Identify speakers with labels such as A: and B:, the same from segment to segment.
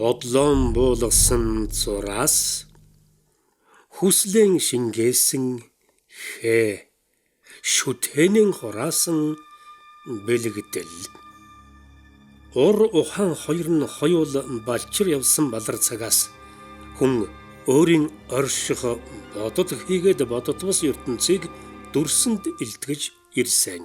A: Бодлон буулгасан зураас хүслэн шингээсэн хээ шүтэнэн хураасан бэлгдэл ур ухаан хоёр нь хоёул балчир явсан балар цагаас хүн өөрийн орших бодод хийгээд боддгоос ертөнцийг дүрсэнд илтгэж ирсэн.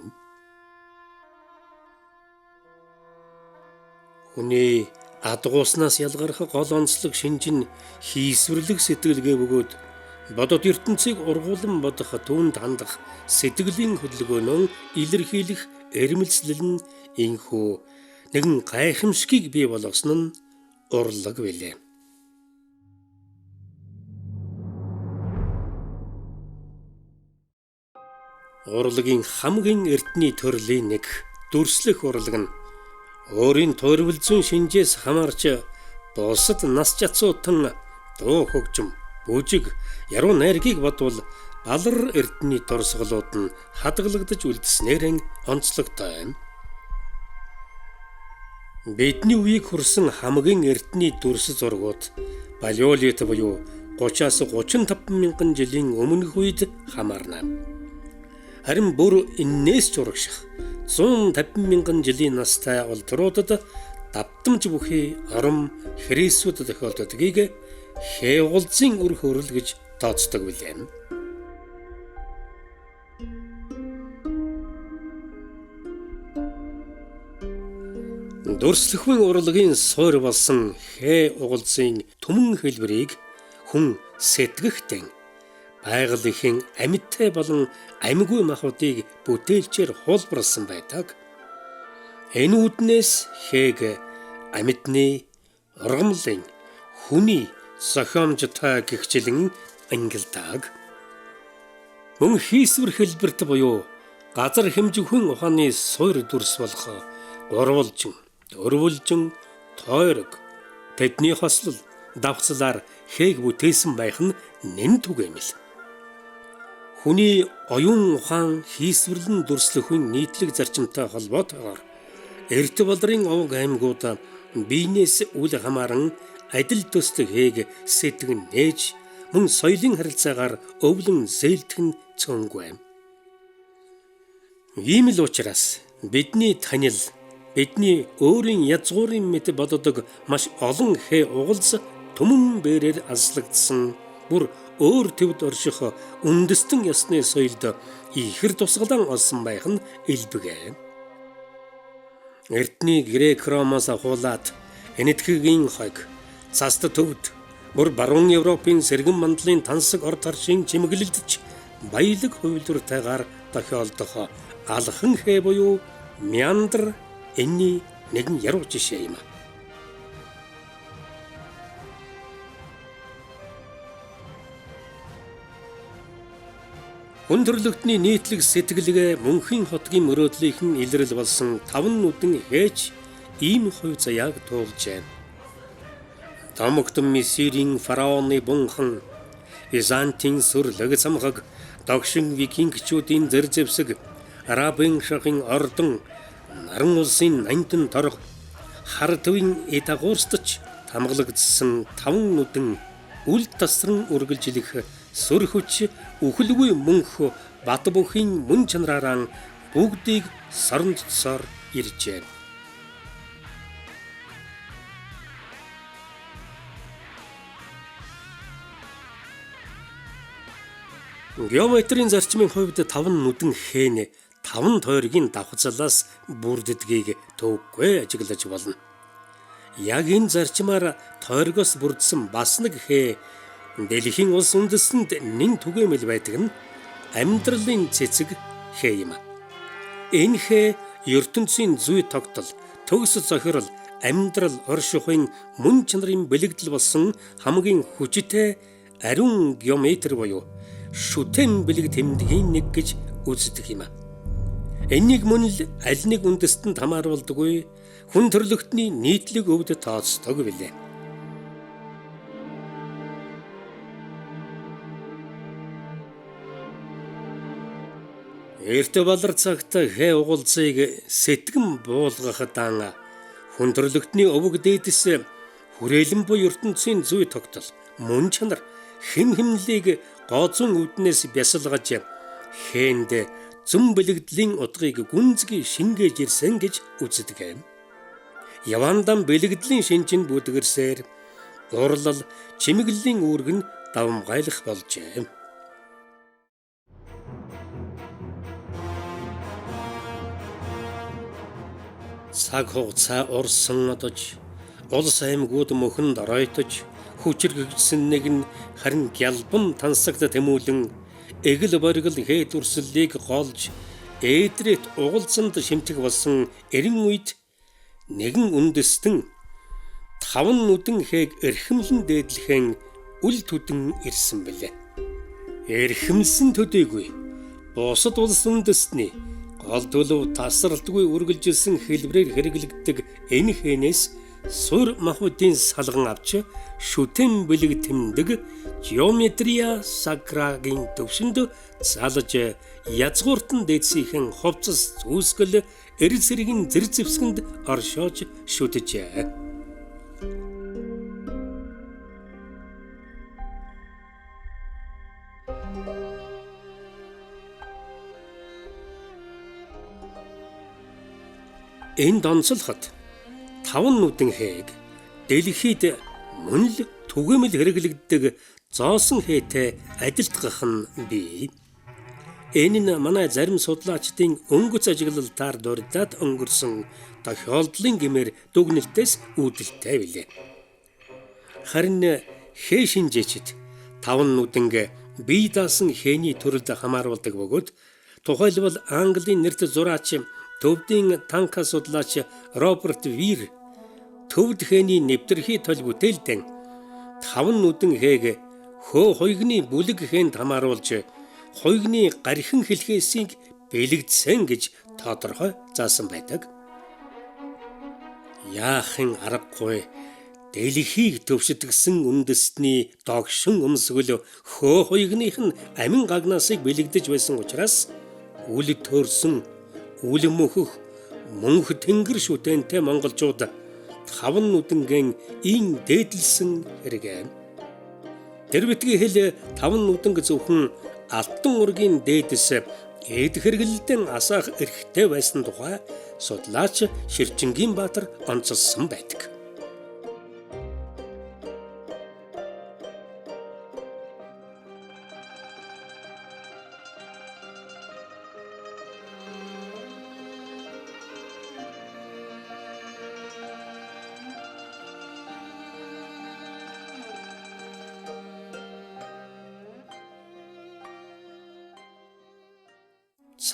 A: Хүний адгууснаас ялгарх гол онцлог шинж нь хийсвэрлэх сэтгэлгээ бөгөөд бодод ертөнцийг ургуулan бодох түүнд хандах сэтгэлийн хөдөлгөөнөө илэрхийлэх эрмэлзлэл нь инхүү нэгэн гайхамшигыг бий болгосон нь урлаг билээ. Урлагийн хамгийн эртний төрлийн нэг дүрслэх урлаг нь өөрийн туйрвал зүйн шинжээс хамаарч бусад нас жацуутан дуу хөгжим, бүжиг, яруу найргийг бодвол балар эрдний дурсгалууд нь хадгалагдаж үлдснээр онцлогтой юм. Бидний үеийг хүрсэн хамгийн эртний дүрс зургууд палеолит буюу 30-аас 35 мянган жилийн өмнөх үед хамаарна. Харин бүр энээс ч урагших 150 мянган жилийн настай улдруудад давтамж бүхий ором хрээсүүд тохиолддгийг хээголзын үр хөрөл гэж тооцдог билээ. Дүрслэхүйн урлагийн суур болсон хээ угалзын түмэн хэлбэрийг хүн сэтгэхтэн байгаль ихэн амьттай болон амьгүй махбодыг бүтээлчээр хуулбарлсан байдаг. Энэ үүднээс хээг амьтны, ургамлын, хүний зохиомжтой гихчлэн ангилдаг. Мөн хийсвэр хэлбэрт буюу газар хэмжихүйн ухааны суур дүрс болох гурвалжин, дөрвөлжин, тойрог, тэдний хослол, давхцлаар хээг бүтээсэн байх нь нэн түгээмэл. Хүний оюун ухаан хийсвэрлэн дүрслэхүйн нийтлэг зарчимтай холбоотойгоор эрт болрын овг аймагуд биенээс үл хамааран адил төстэй хээг сэтгэн нээж мөн соёлын харилцаагаар өвлөн зээлдэх нь цөөнгүй. Ийм л учраас бидний танил бидний өөрийн язгуурын мэт боддог маш олон хээ угалз түмэн бээрээр аслагдсан бүр өөр төвд орших үндэстэн ёсны соёлд ихэр тусгалан олсон байх нь илбэг. Эртний грек ромоос ахуулаад энэтхэгийн хойг цаст төвд бүр баруун Европын сэргэн мандлын тансаг орд харшийн чимэглэлдж баялаг хувилбартайгаар тохиолдох алхан хээ буюу мяндр энэний нэгэн яруу жишээ юм. Хүн төрлөختний нийтлэг сэтгэлгээ мөнхийн хотгийн мөрөөдлийнхэн илрэл болсон 5 нүдэн хээж ийм хувь заяаг туулжээ. Томогтон Мисирийн фараоны бунхан, Византийн сүрлэг самхаг, догшин викингчүүдийн зэр зэвсэг, арабын шахын ордон, наран улсын нандин торох, хар төвийн эдагуурстч тамгалагдсан 5 нүдэн үл тасран үргэлжлэх сүр хүч үхэлгүй мөнх бат бүхийн мөн чанараараа бүгдийг сорнцсоор иржээ. Геометрийн зарчмын хувьд 5 нүдэн хээн 5 тойргийн давхцлаас бүрддгийг төвөггүй ажиглаж болно. Яг энэ зарчмаар тойргоос бүрдсэн бас нэг хээ дэлхийн улс үндэстэнд нэн түгээмэл байдаг нь амьдралын цэцэг хээ юм. Энэ хээ ертөнцийн зүй тогтол, төгс зохирол, амьдрал, оршихуйн мөн чанарын бэлэгдэл болсон хамгийн хүчтэй ариун геометри буюу шүтэн бэлэг тэмдгийн нэг гэж үздэг юм. Энийг мөн л аль нэг үндэстэнд хамааруулдаггүй хүн төрлөختний нийтлэг өвд тооцдог билээ. Эрт балар цагт хэ угуулцыг сэтгэн буулгахад ан хүндрэлтний өвөг дээдэс хүрээлэн буй ертөнцийн зүй тогтол мөн чанар хэм хэмнэлийг гооцон үүднээс бясалгаж хээнд зүм бэлэгдлийн утгыг гүнзгий шингээж ирсэн гэж үздэг. Явандан бэлэгдлийн шинжинд бүдгэрсээр урлал чимэглэлийн үүрэг нь давмгайлах болжээ. Цаг хугацаа урсан одож улс аймагуд мөхөнд оройтож хүчрэгдсэн нэг нь харин гялбан тансагт тэмүүлэн эгэл боргил хээд үрслийг голж ээдрét угалзанд шимтэг болсон эрен үед нэгэн үндэстэн таван нүдэн хээг эрхэмлэн дээдлэхэн үл түдэн ирсэн билээ. Эрхэмлсэн төдийгүй бусад улс үндэстний гол төлөв тасралтгүй үргэлжилсэн хэлбэрээр хэрэглэгддэг энэ хээнээс сур махбодын салган авч шүтэн бэлэг тэмдэг геометрия сакрагийн төвшөнд залж язгууртан дээдсийнхэн хувцас зүсгэл эрс хэргийн зэрэг зэвсгэнд оршоож шүтжээ. Энэ донцолхот таван нүдэн хээг дэлхийд мөн л түгээмэл хэрэглэгддэг зоосон хээтэй адилтгах нь бий. Энэ нь манай зарим судлаачдын өнгөц ажиглалтаар дурдаад өнгөрсөн тохиолдлын гэмээр дүгнэлтээс үүдэлтэй билээ. Харин хээ шинжээчд таван нүдэнг бие даасан хээний төрөлд хамааруулдаг бөгөөд тухайлбал Английн нэрт зураач төвдийн танка судлаач Роберт Вир төвд хээний нэвтрхий тол бүтээлдэн таван нүдэн хээг хөө хуйгны бүлэг хээнд хамааруулж хуйгны гархин хэлхээсийг бэлэгдсэн гэж тодорхой заасан байдаг. Яахын аргагүй дэлхийг төвшдгсэн үндэстний догшин өмсгөл хөө хуйгных нь амин гагнаасыг бэлэгдэж байсан учраас үл төрсөн үл мөхөх мөнх тэнгэр шүтэнтэй монголчууд таван нүдэнгийн ин дээдлсэн хэрэгэм. Тэр битгий хэл таван нүдэнг зөвхөн алтан ургийн дээдэс эд хэрэглэлдэн асаах эрхтэй байсан тухай судлаач Ширчингийн Баатар онцолсон байдаг.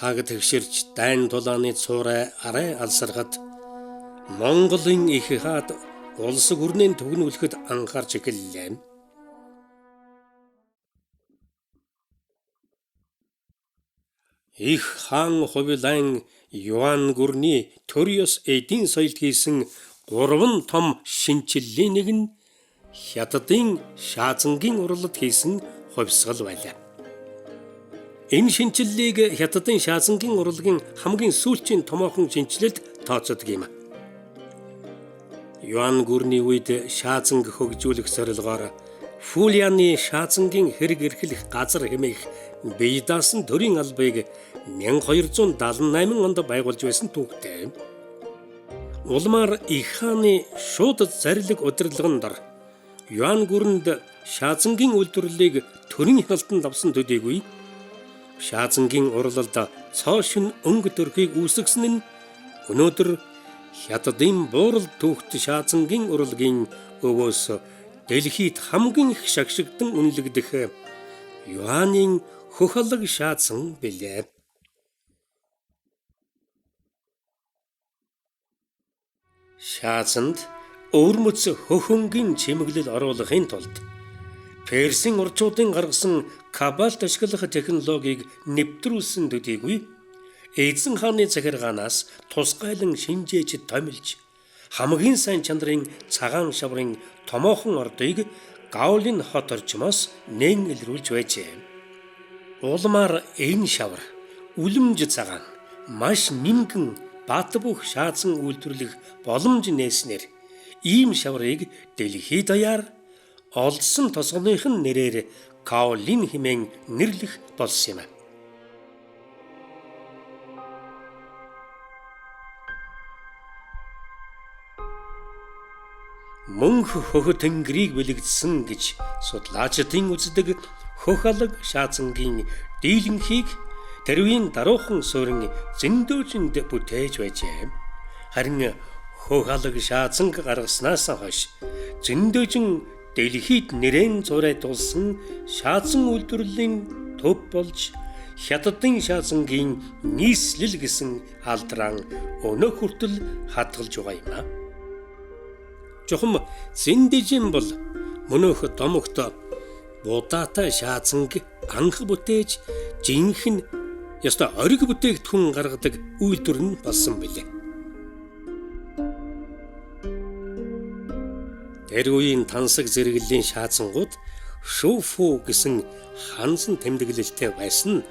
A: Цаг тэгшэрч дайн дулааны цуурай арай алсархад Монголын их хаад улс гүрнээ түгнүүлэхэд анхаарч эхэллээ. Их хаан хувилан Юан гүрний Ториос эдийн соёлд хийсэн 3 том шинчиллийн нэг нь Хятадын Шаазангийн урлад хийсэн хувьсгал байлаа. Энэ шинчиллийг Хятадын Шаазангийн урлагийн хамгийн сүүлчийн томоохон шинчлэлд тооцдог юм. Юан гүрний үед Шаазанг хөгжүүлэх зорилгоор Фулианы Шаазангийн хэрэг эрхлэх газар хэмээх бие даасан төрийн албыг 1278 онд байгуулж байсан түүхтэй. Улмаар их хааны шууд зарлиг удирдлагын дор Юан гүрэнд Шаазангийн үйлдвэрлэлийг төрийн хяналтанд авсан төдийгүй Шаазангийн урлалд цоошин өнгө төрхийг үүсгэсэн нь өнөөдөр Хятадын буурал түүхт Шаазангийн урлагийн өвөөс дэлхийд хамгийн их шагшигдан үнэлэгдэх Юанийн хөх алга Шаазан билээ. Шаазанд өвөрмөц хөхөнгийн чимэглэл оруулахын тулд Персийн урчуудын гаргасан кабальт ашиглах технологиг нэвтрүүлсэн төдийгүй эзэн хааны захиргаанаас тусгайлан шинжээж томилж хамгийн сайн чанарын цагаан шаврын томоохон ордыг Гаолин хот орчмоос нээн илрүүлж байжээ. Улмаар энэ шавар үлэмж цагаан маш нингэн бат бөх шаазан үйлдвэрлэх боломж нээснээр ийм шаврыг дэлхийд даяар олдсон тосгоныхын нэрээр Каолин хэмээн нэрлэх болсон юм. Мөнх хөхө тэнгэрийг бэлэгдсэн гэж судлаачдын үздэг хөх алга шаазангийн дийлэнхийг тэрвийн даруухан суурин зөндөөжинд бүтээж байжээ. Харин хөх алга шаазанг гаргаснаас хойш зөндөөжин дэлхийд нэрэн зурайтуулсан шаазан үйлдвэрлэлийн төв болж хятадын шаазангийн нийслэл гэсэн алдран өнөө хүртэл хадгалж байгаа юм. Жохом зэндижин бол мөнөөх домогт будаатай шаазанг анх бүтээж жинхэнэ яста ориг бүтээгдэхүүн гаргадаг үйлдвэр нь болсон билээ. Тэр үеийн тансаг зэрэглэлийн шаазангууд шүүфүү гэсэн хансан тэмдэглэлтэй байсан нь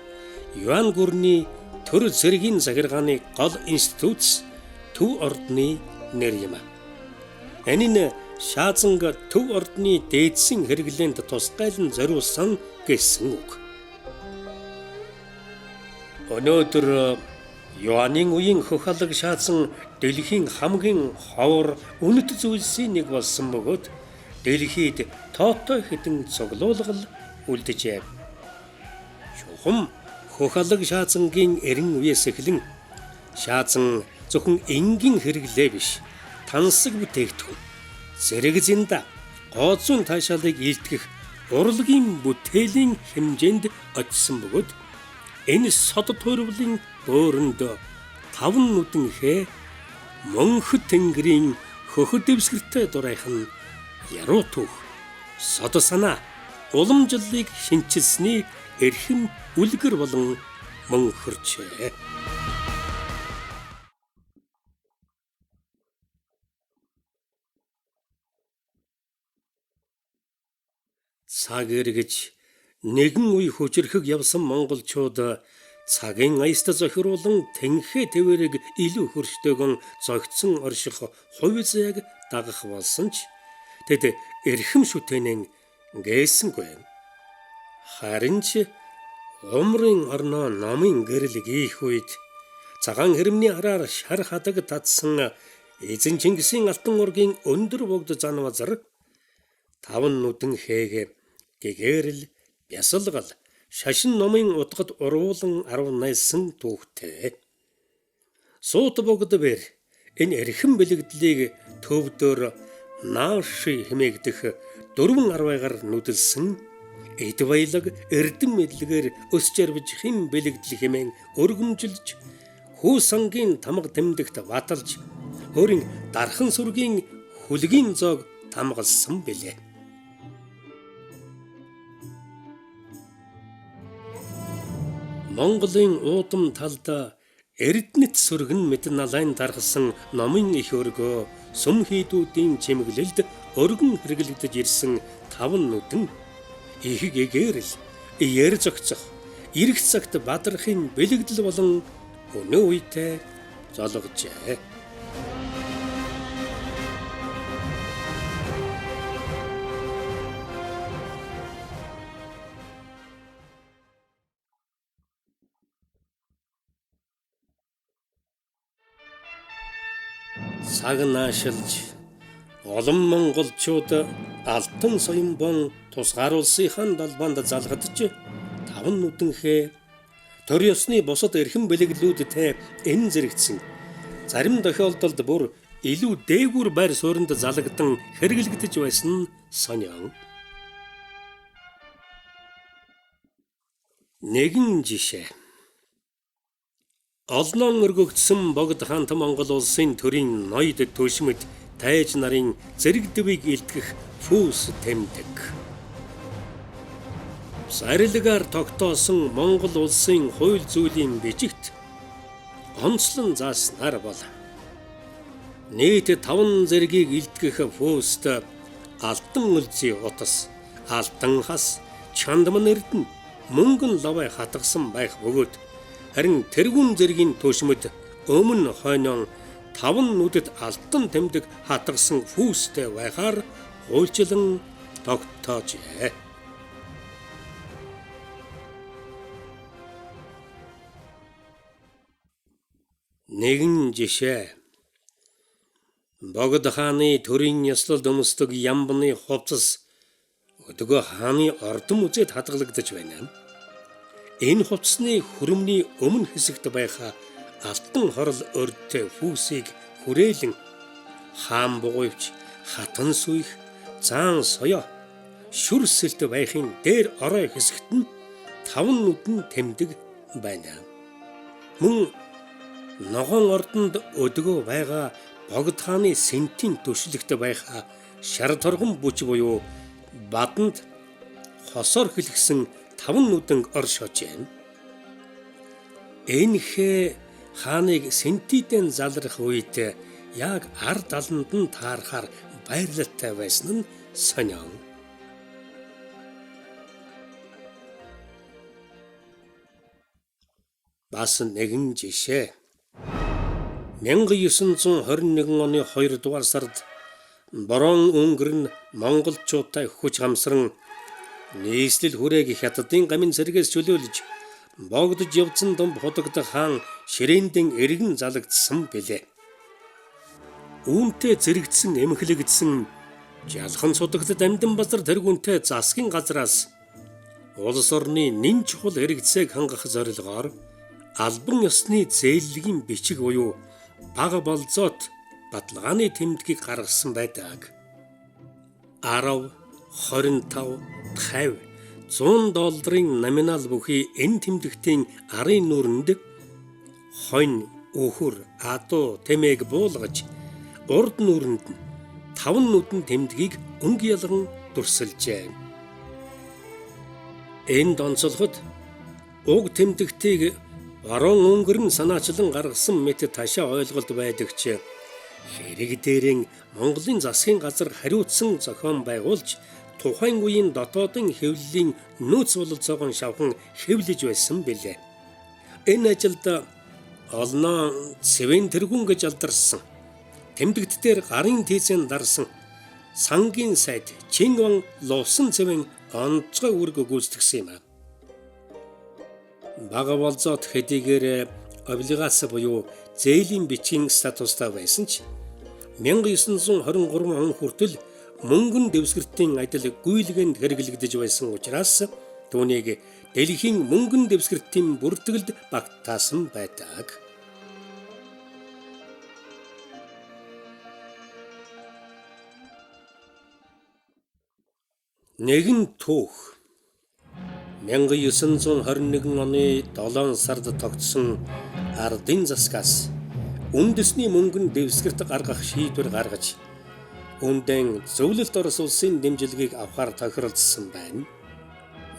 A: Юан гүрний төр зэргийн захиргааны гол институт Төв ордны нэр юм. Энэ шаазанг Төв ордны дээдсэн хэрэглээнд тусгайлан зориулсан гэсэн үг. Өнөөдөр Юанийн үеийн хөх алга шаазан дэлхийн хамгийн ховор үнэт зүйлсийн нэг болсон бөгөөд дэлхийд тоотой хэдэн цуглуулгал үлджээ. Чухам хөх алга шаазангийн эрен үеэс эхлэн шаазан зөвхөн энгийн хэрэглээ биш, тансаг бүтээгдэхүүн, зэрэг зэнда гооцун таашаалыг илтгэх урлагийн бүтээлийн хэмжээнд очсон бөгөөд энэ сод туйрвлын бөөрөнд 5 нүдэн хээ мөнх тэнгэрийн хөхөд дэвсгэртэй дурайхан яруу түүх сод санаа уламжлалыг шинчилсэний эрхэм үлгэр болон мөнхөрчээ. Цаг эргэж нэгэн үе хүчрхэг явсан монголчууд цагийн аяст зохируулан тэнхээ тэвэрэг илүү хөрштөөгөн зогтсон орших хувь зээг дагах болсон ч тэд эрхэм шүтэнэн гээсэнгүй. Харин ч умрын орноо номын гэрэл гийх үед цагаан хэрэмний хараар шар хадаг татсан эзэн Чингисийн алтан ургийн өндөр богд занвазар 5 нүдэн хээг гэгэрэл бясалгал шашин номын утгад уруулан 18 түүхтэй. Суут богд бэр энэ эрхэм бэлэгдлийг төвдөр нааши хэмээгдэх 4 арвайгаар нүдэлсэн эд баялаг эрдэм мэдлэгээр өс жарвж хэм бэлэгдэл хэмээн өргөмжилж хүүсангийн тамга тэмдэгт баталж өөрийн дархан сүргийн хүлгийн зоог тамгалсан билээ. Монголын уудам талд Эрдэнэт сүргэн мэт налайн даргалсан номын их өргөө сүм хийдүүдийн чимэглэлд өргөн хэрэглэгдэж ирсэн 5 нүдэн их гэгэрэл яр зогцох эрэх цагт бадрахын бэлэгдэл болон өнөө үедээ золгожээ. Цаг наашилж олон монголчууд алтан соёмбон тусгаар улсынхаа далбанд залгадж 5 нүдэнхээ төр ёсны бусад эрхэм бэлэглүүдтэй энэ зэрэгцэн зарим тохиолдолд бүр илүү дээгүүр байр суурьнд залгадан хэрэглэгдэж байсан сонион. Нэгэн жишээ. Олнон өргөгдсөн богд хаант Монгол улсын төрийн ноёд төшмөд тайж нарын зэрэг дэвийг илтгэх фүүс тэмдэг. Сарилгаар тогтоосон Монгол улсын хууль зүйлийн бичигт онцлон зааснаар бол нийт 5 зэргийг илтгэх фүүст алтан үлзий утас, алтан хас, чандман эрдэнэ, мөнгөн лавай хатгсан байх бөгөөд Харин тэргүүн зэргийн төшмөд өмнө хойноо 5 нүдэд алтан тэмдэг хатгсан фүүстэй байхаар хуульчлан тогтоожээ. Нэгэн жишээ. Богд хааны төрийн ёслол дөмсдөг ямбны хувцас өдгөө хааны ордон үзэд хадгалагдаж байна. Энэ хувцсны хөрөмний өмнө хэсэгт байх алтан хорол өрдтэй фүүсийг хүрээлэн хаан бугуйвч хатан сүйх заан соёо шүрсэлт байхын дээр орой хэсэгт нь 5 нүдэн тэмдэг байна. Мөн ногоон ордонд өдгөө байгаа богд хааны сентийн түшлэгт байх шар торгон бүч буюу баданд хосоор хэлгсэн 5 нүдэн орш хожээ. Энэхээ хааныг сентидэн залрах үед яг ард таланд нь таарахаар баярлалтай байсан нь сонио. Бас нэгэн жишээ. 1921 оны 2 дугаар сард борон өнгөрн монголчуудтай хүч хамсран нийслэл хүрээг хятадын гамын зэрэгээс чөлөөлж богдож явцсан дом хотогдох хаан ширээндэн эргэн залагдсан билээ. Үүнтэй зэрэгдсэн эмхлэгдсэн жалхан судагтад амьдан базар тэргүүнтэй засгийн газраас улс орны нэн чухал хэрэгцээг хангах зорилгоор албан ёсны зээллэгийн бичиг буюу бага болзоот баталгааны тэмдгийг гаргасан байдаг. 10, 25, 50, 100 долларын номинал бүхий энэ тэмдэгтийн арын нүрэнд хонь, өхөр, адуу, тэмээг буулгаж урд нүрэнд 5 нүдэн тэмдгийг өнгө ялган дүрсэлжээ. Энэ донцолоход уг тэмдэгтийг баруун өнгөрн санаачлан гаргасан мэт ташаа ойлголт байдаг ч хэрэг дээрэн Монголын засгийн газар хариуцсан зохион байгуулж тухайн үеийн дотоодын хэвлэлийн нөөц бололцоогоо шавхан хэвлэж байсан билээ. Энэ ажилд олноо цэвэн тэргүүн гэж алдарсан. Тэмдэгт дээр гарын тийзэн дарсан сангийн сайд Чингван лувсан цэвэн онцгой үүрэг гүйцэтгсэн юм. Бага болзоот хэдийгээр облигац буюу зээлийн бичгийн статустай байсан ч 1923 он хүртэл мөнгөн дэвсгэртийн адил гүйлгэнд хэрэглэгдэж байсан учраас түүнийг дэлхийн мөнгөн дэвсгэртийн бүртгэлд багтаасан байдаг. Нэгэн түүх 1921 оны 7 сард тогтсон ардын засгаас үндэсний мөнгөн дэвсгэрт гаргах шийдвэр гаргаж үүндэн зөвлөлт Орос улсын дэмжлэгийг авахар тохиролцсон байна.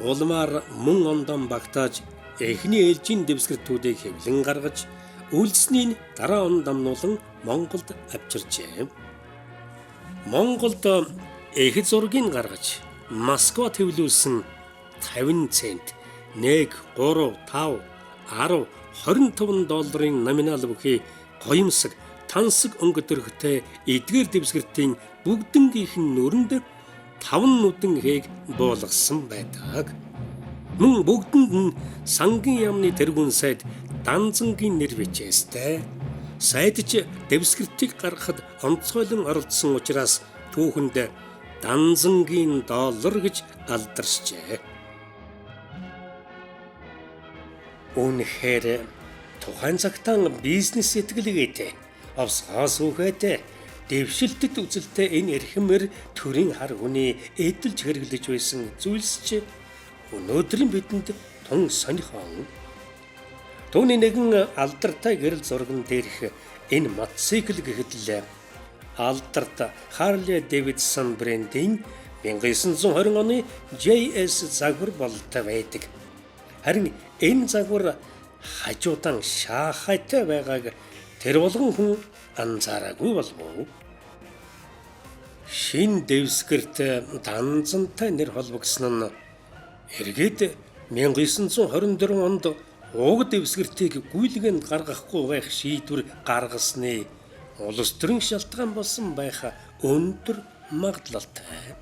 A: Улмаар мөн ондон багтааж эхний ээлжийн дэвсгэртүүдийг хэвлэн гаргаж үлдсэнийг дараа он дамнуулан Монголд авчирчээ. Монголд их зургийг гаргаж Москва төвлүүлсэн 50 цент, 1, 3, 5, 10, 25 долларын номинал бүхий гоёмсог, тансаг өнгө төрхтэй эдгээр дэвсгэртийн бүгднгийнх нь нүрэнд 5 нүдэн хээг буулгасан байдаг. Мөн бүгдэнд нь сангийн яамны тэргүүн сайд Данзангийн нэр бичээстэй. Сайдч дэвсгэртийг гаргахад онцгойлон оролцсон учраас түүхэнд Данзангийн доллар гэж алдаршжээ. Үнэхээр тухайн цагтаа бизнес сэтгэлгээтэй, овсгоос үхээтэй, дэвшилтэд үзэлтэй энэ эрхэмэр төрийн хар хүний эдэлж хэрэглэж байсан зүйлс ч өнөөдрийн бидэнд тун сонихон. Түүний нэгэн алдартай гэрэл зурган дээрх энэ мотоцикл гэхэд л алдарт Harley Davidson брендийн 1920 оны JS загвар бололтой байдаг. Харин энэ загвар хажуудан шаахайтай байгааг тэр болгон хүн анзаараагүй болов уу? Шин дэвсгэрт Данзантай нэр холбогдсон нь эргээд 1924 онд уг дэвсгэртийг гүйлгэнд гаргахгүй байх шийдвэр гаргасны улс төрийн шалтгаан болсон байх өндөр магадлалтай.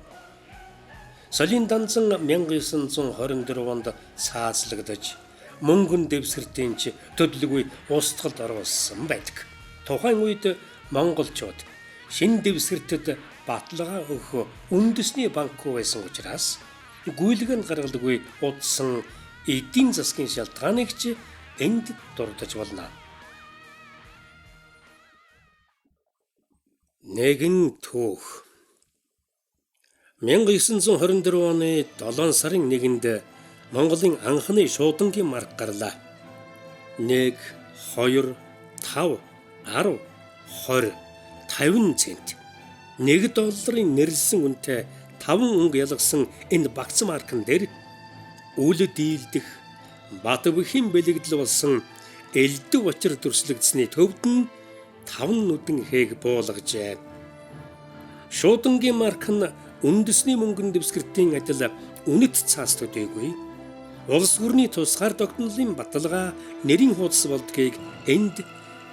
A: Солийн данзан 1924 онд цаазлагдаж мөнгөн дэвсгэртийн төдөлгүй устгалд оруулсан байдаг. Тухайн үед монголчууд шинэ дэвсгэртэд баталгаа өгөх үндэсний банкгүй байсан учраас гүйлгэнд гаргалгүй удсан эдийн засгийн шалтгааныг ч энд дурдж болно. Нэгэн түүх 1924 оны 7 сарын 1-нд Монголын анхны шуудангийн марк гарлаа. 1, 2, 5, 10, 20, 50 цент. $1 нэрлсэн үнэтэй 5 өнгө ялгсан энэ багц маркан дээр үл дийлдэх бат бүхийн бэлэгдэл болсон элдв учир төрслөгдсөний төвд нь 5 нүдэн хээг буулгажээ. Шуудангийн марк нь үндэсний мөнгөн дэвсгэртийн адил үнэт цаас төдийгүй улс гүрний тусгаар тогтнолын баталгаа нэрийн хуудас болдгийг энд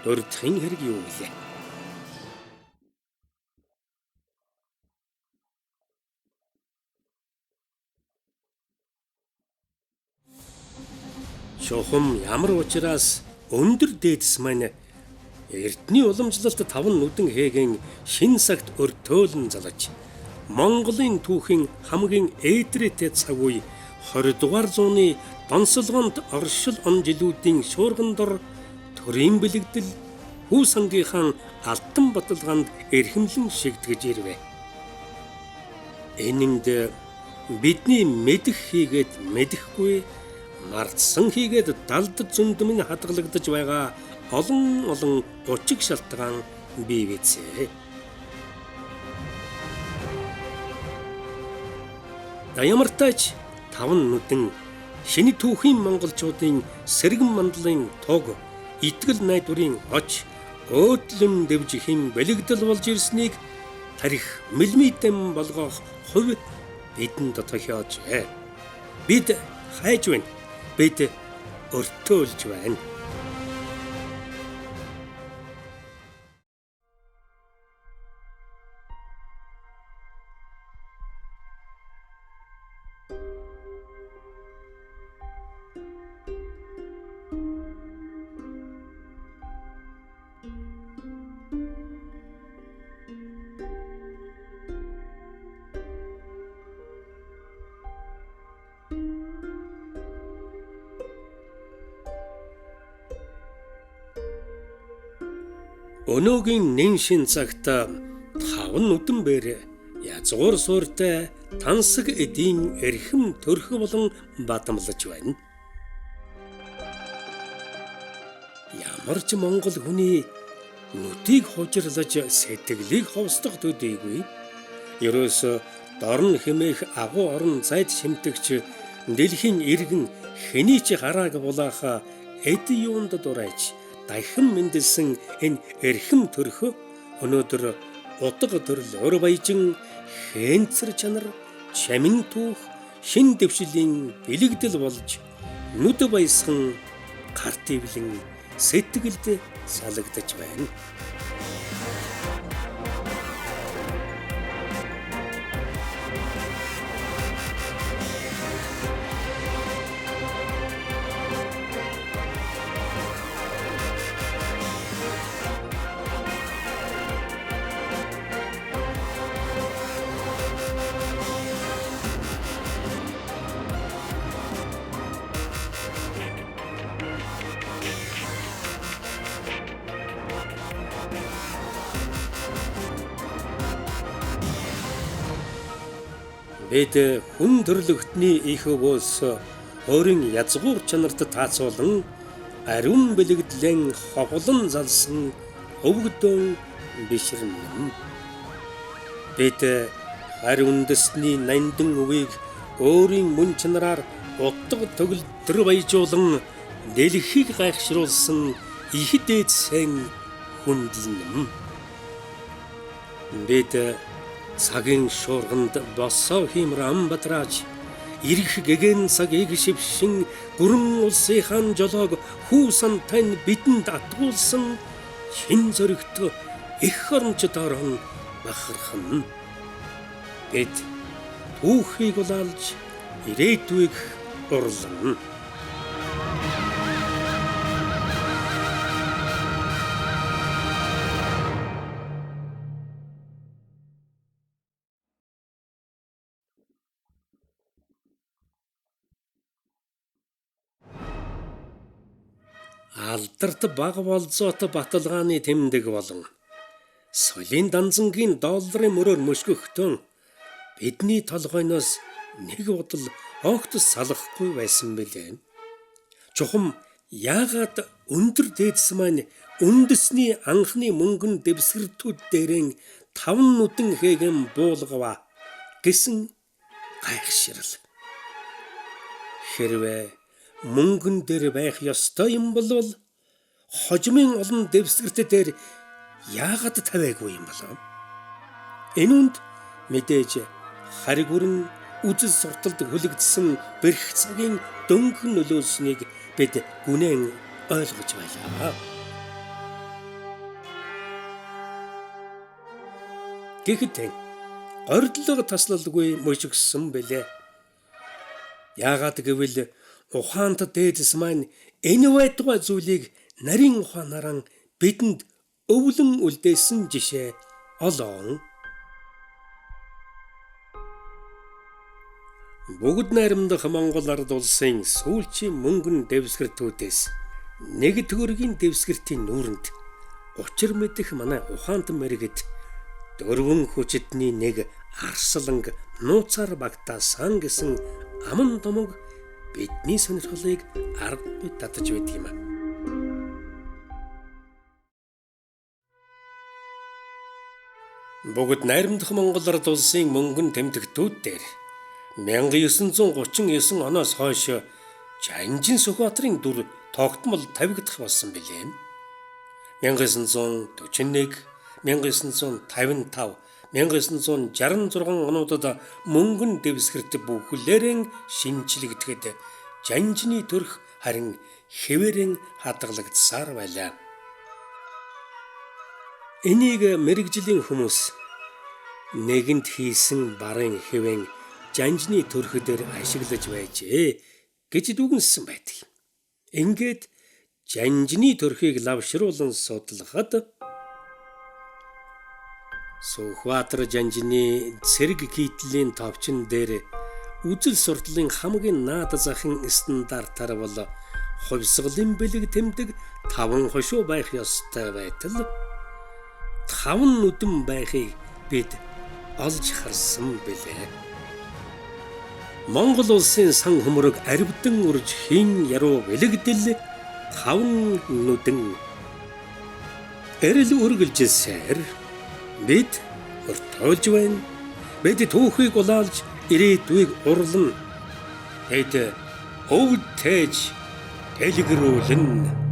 A: дурдахын хэрэг юу вэ? Шухам ямар учраас өндөр дээдс маань Эрдэнэ уламжлалт 5 нүдэн хээгийн шин цагт өртөөлн залж Монголын түүхийн хамгийн ээдрээтэй цаг үе 20 дугаар зууны донсолгонд оршил он жилүүдийн шуурган дор төрийн бэлэгдэл хүү сангийнхаа алтан баталгаанд эрхэмлэн шигдгэж ирвэ. Энэнд бидний мэдэх хийгээд мэдэхгүй мартсан хийгээд далд зөндмөн хадгалагдаж байгаа олон гучиг шалтгаан бий бицээ. Ямартайч 5 нүдэн шинэ түүхийн монголчуудын сэргэн мандлын туг итгэл найдварын оч өөдлөн дэвжихийн бэлэгдэл болж ирснийг тарих мэлмидэм болгох хувь бидэнд тохиолжээ. Бид хайж байна. Бид өртөөлж байна. Өнөөгийн нэн шин цагт 5 нүдэн бээр язгуур суурьтай тансаг эдийн эрхэм төрх болон бадамлаж байна. Ямар ч монгол хүний нүдийг хожирлаж сэтгэлийг ховсдох төдийгүй ерөөсө дорн хэмээх агуу орон зайд шимтэгч дэлхийн иргэн хэний ч гарааг булааха эд юунд дурайч дахин мэндэлсэн энэ эрхэм төрхөө өнөөдөр утга төрөл өр баяжин хэнцэр чанар чамин түүх шин дэвшилийн бэлэгдэл болж нүд баясхан гарт ивлэн сэтгэлд салгадж байна. Бид хүн төрлөختний их өвөөс өөрийн язгуур чанарт таацуулан ариун бэлэгдлэн ховлон залсан өвгдөн бишрэн. Бид ариун дэсний нандин өвийг өөрийн мөн чанараар утга төгөлдөр баяжуулан дэлхийг гайхшруулсан их дээд сэн хүндлэн. Бид цагийн шуурганд босоо химрам батрааж ирэх гэгэн цагийг шившин гүрэн улсынхан жолоог хүү сантайн бидэнд атгуулсан шин зөрөгт их орончдоор бахархан. Бид түүхийг улаалж ирээдүйг урлана. Алдарт бага болзоот баталгааны тэмдэг болон соёлын данзангийн долларын мөрөөр мөшгөхдөө бидний толгойноос нэг удал огт салахгүй байсан билээ. Чухам яагаад өндөр дээдс маань үндэсний анхны мөнгөн дэвсгэртүүд дээрэн 5 нүдэн хээгэн буулгава гэсэн гайхширал. Хэрвээ мөнгөн дээр байх ёстой юм бол хожимын олон дэвсгэрт дээр яагаад тавиагүй юм болов? Энэ үнд мэдээж хариг бүрэн үзэл сурталд хүлэгдсэн бэрх цагийн дөнгөн нөлөөлснийг бид гүнэн ойлгож байлаа. Гэхдээ ордлого таслалгүй мөшгсөн бэлээ. Яагаад гэвэл ухаант дээдэс маань энэ байтугай зүйлийг нарийн ухаанаараа бидэнд өвлөн үлдээсэн жишээ олоо. Бүгд найрамдах Монгол ард улсын сүүлчийн мөнгөн дэвсгэртүүдээс нэг төгрөгийн дэвсгэртийн нүүрэнд учир мэдэх манай ухаант мэргэд 4 хүчитний нэг арсланг нууцаар багтаасан гэсэн аман томог бидний сонирхлыг аргагүй татаж байд юм. Бүгд найрамдах Монгол ард улсын мөнгөн тэмдэгтүүд дээр 1939 оноос хойш Жанжин Сүхбаатарын дүр тогтмол тавигдах болсон билээ. 1941, 1955, 1966 онуудад мөнгөн дэвсгэрт бүхлээрэн шинчлэгдэхэд Жанжины төрх харин хэвээрэн хадгалагдсаар байлаа. Энийг мэрэгжлийн хүмүүс нэгэнт хийсэн барын хэвэн Жанжины төрх дээр ашиглаж байжээ гэж дүгнсэн байдаг. Ингээд Жанжины төрхийг лавшруулан судлахад Сүхбаатар Жанжины цэрэг китлийн товчон дээр үзэл сурталын хамгийн наад захын стандартаар бол хувьсгалын бэлэг тэмдэг 5 хошуу байх ёстой байтал 5 нүдэн байхыг бид олж харсан билээ. Монгол улсын сан хөмрөг арвидан үрж хин яруу бэлэгдэл 5 нүдэн эрэл үргэлжилсээр бид өртөөлж байна. Бид түүхийг улаалж ирээдүйг урлана. Бид өвд тээж дэлгэрүүлнэ.